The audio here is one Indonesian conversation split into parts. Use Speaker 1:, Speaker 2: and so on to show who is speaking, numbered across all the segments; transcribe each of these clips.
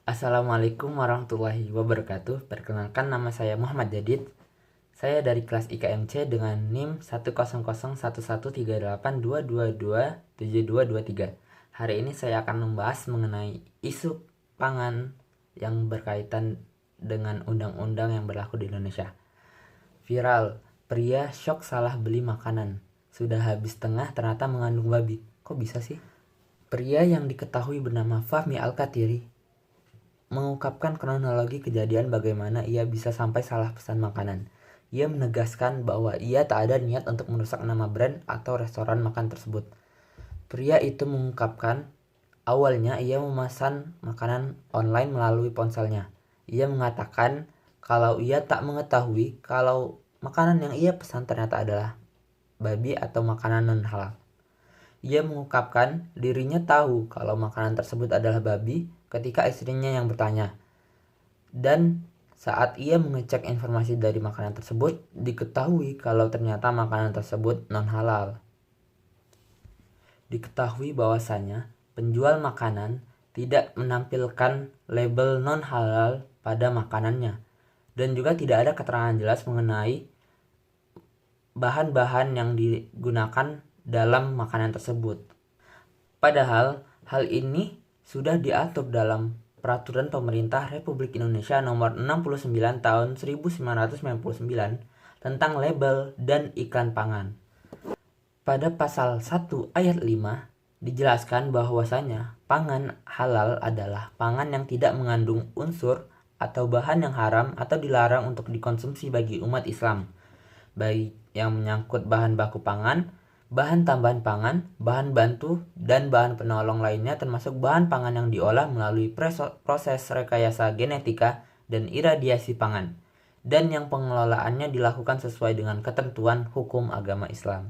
Speaker 1: Assalamualaikum warahmatullahi wabarakatuh. Perkenalkan, nama saya Muhammad Jadid. Saya dari kelas IKMC dengan NIM 100113822272223. Hari ini saya akan membahas mengenai isu pangan yang berkaitan dengan undang-undang yang berlaku di Indonesia. Viral, pria syok salah beli makanan. Sudah habis tengah ternyata mengandung babi. Kok bisa sih? Pria yang diketahui bernama Fahmi Al-Katiri mengungkapkan kronologi kejadian bagaimana ia bisa sampai salah pesan makanan. Ia menegaskan bahwa ia tak ada niat untuk merusak nama brand atau restoran makan tersebut. Pria itu mengungkapkan awalnya ia memesan makanan online melalui ponselnya. Ia mengatakan kalau ia tak mengetahui kalau makanan yang ia pesan ternyata adalah babi atau makanan non halal. Ia mengungkapkan dirinya tahu kalau makanan tersebut adalah babi ketika istrinya yang bertanya. Dan saat ia mengecek informasi dari makanan tersebut, diketahui kalau ternyata makanan tersebut non halal. Diketahui bahwasanya penjual makanan tidak menampilkan label non halal pada makanannya, dan juga tidak ada keterangan jelas mengenai bahan-bahan yang digunakan dalam makanan tersebut. Padahal hal ini sudah diatur dalam Peraturan Pemerintah Republik Indonesia Nomor 69 Tahun 1999 tentang label dan iklan pangan. Pada pasal 1 ayat 5 dijelaskan bahwasanya pangan halal adalah pangan yang tidak mengandung unsur atau bahan yang haram atau dilarang untuk dikonsumsi bagi umat Islam, baik yang menyangkut bahan baku pangan, bahan tambahan pangan, bahan bantu, dan bahan penolong lainnya termasuk bahan pangan yang diolah melalui proses rekayasa genetika dan iradiasi pangan, dan yang pengelolaannya dilakukan sesuai dengan ketentuan hukum agama Islam.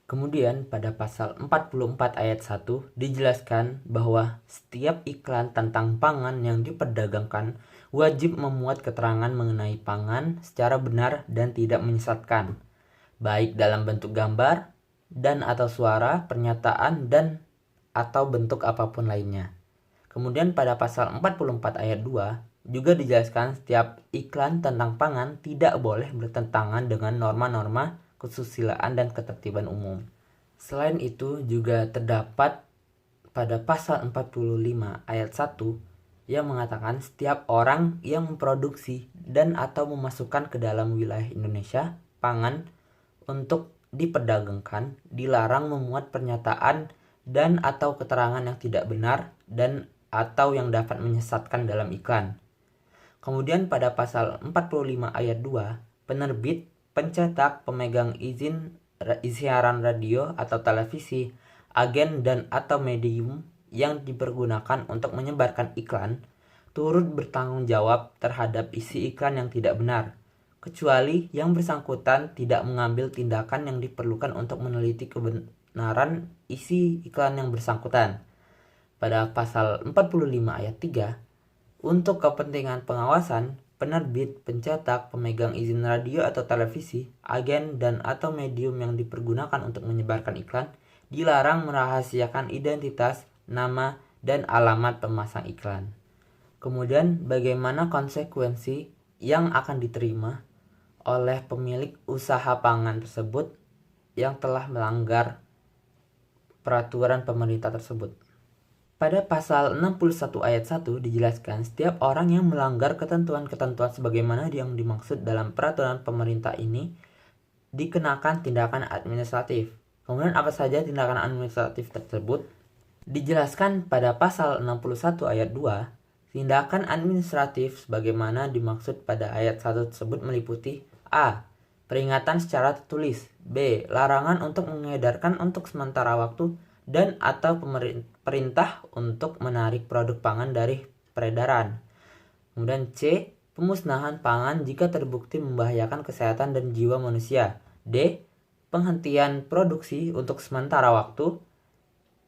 Speaker 1: Kemudian pada pasal 44 ayat 1 dijelaskan bahwa setiap iklan tentang pangan yang diperdagangkan wajib memuat keterangan mengenai pangan secara benar dan tidak menyesatkan, baik dalam bentuk gambar dan atau suara, pernyataan, dan atau bentuk apapun lainnya. Kemudian pada pasal 44 ayat 2 juga dijelaskan setiap iklan tentang pangan tidak boleh bertentangan dengan norma-norma kesusilaan dan ketertiban umum. Selain itu juga terdapat pada pasal 45 ayat 1 yang mengatakan setiap orang yang memproduksi dan atau memasukkan ke dalam wilayah Indonesia pangan untuk diperdagangkan dilarang memuat pernyataan dan atau keterangan yang tidak benar dan atau yang dapat menyesatkan dalam iklan. Kemudian pada pasal 45 ayat 2, penerbit, pencetak, pemegang izin siaran radio atau televisi, agen dan atau medium yang dipergunakan untuk menyebarkan iklan turut bertanggung jawab terhadap isi iklan yang tidak benar, kecuali yang bersangkutan tidak mengambil tindakan yang diperlukan untuk meneliti kebenaran isi iklan yang bersangkutan. Pada pasal 45 ayat 3, untuk kepentingan pengawasan, penerbit, pencetak, pemegang izin radio atau televisi, agen dan atau medium yang dipergunakan untuk menyebarkan iklan dilarang merahasiakan identitas, nama, dan alamat pemasang iklan. Kemudian bagaimana konsekuensi yang akan diterima oleh pemilik usaha pangan tersebut yang telah melanggar peraturan pemerintah tersebut. Pada pasal 61 ayat 1 dijelaskan setiap orang yang melanggar ketentuan-ketentuan sebagaimana yang dimaksud dalam peraturan pemerintah ini dikenakan tindakan administratif. Kemudian apa saja tindakan administratif tersebut? Dijelaskan pada pasal 61 ayat 2, tindakan administratif sebagaimana dimaksud pada ayat 1 tersebut meliputi A. Peringatan secara tertulis. B. Larangan untuk mengedarkan untuk sementara waktu dan atau perintah untuk menarik produk pangan dari peredaran. Kemudian C. Pemusnahan pangan jika terbukti membahayakan kesehatan dan jiwa manusia. D. Penghentian produksi untuk sementara waktu.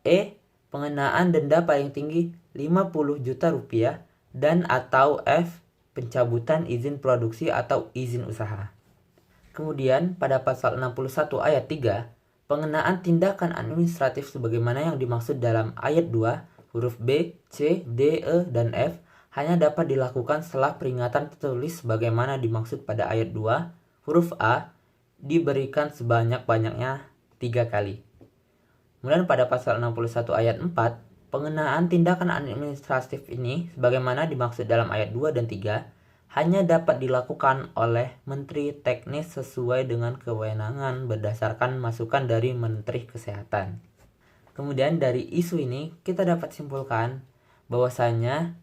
Speaker 1: E. Pengenaan denda paling tinggi 50 juta rupiah dan atau F. Pencabutan izin produksi atau izin usaha. Kemudian pada pasal 61 ayat 3, pengenaan tindakan administratif sebagaimana yang dimaksud dalam ayat 2, huruf B, C, D, E, dan F hanya dapat dilakukan setelah peringatan tertulis sebagaimana dimaksud pada ayat 2, huruf A, diberikan sebanyak-banyaknya 3 kali. Kemudian pada pasal 61 ayat 4, pengenaan tindakan administratif ini sebagaimana dimaksud dalam ayat 2 dan 3 hanya dapat dilakukan oleh Menteri Teknis sesuai dengan kewenangan berdasarkan masukan dari Menteri Kesehatan. Kemudian dari isu ini kita dapat simpulkan bahwasanya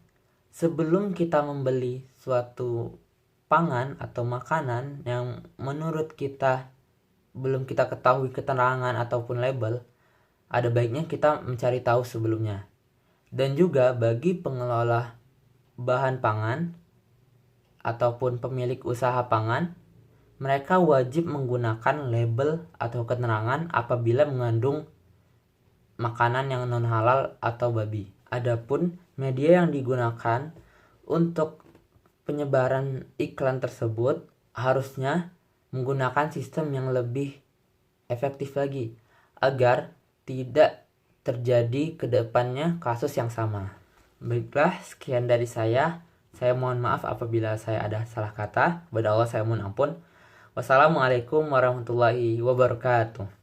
Speaker 1: sebelum kita membeli suatu pangan atau makanan yang menurut kita belum kita ketahui keterangan ataupun label, ada baiknya kita mencari tahu sebelumnya. Dan juga bagi pengelola bahan pangan ataupun pemilik usaha pangan, mereka wajib menggunakan label atau keterangan apabila mengandung makanan yang non halal atau babi. Adapun media yang digunakan untuk penyebaran iklan tersebut harusnya menggunakan sistem yang lebih efektif lagi agar tidak terjadi ke depannya kasus yang sama. Baiklah, sekian dari saya. Saya mohon maaf apabila saya ada salah kata. Kepada Allah saya mohon ampun. Wassalamualaikum warahmatullahi wabarakatuh.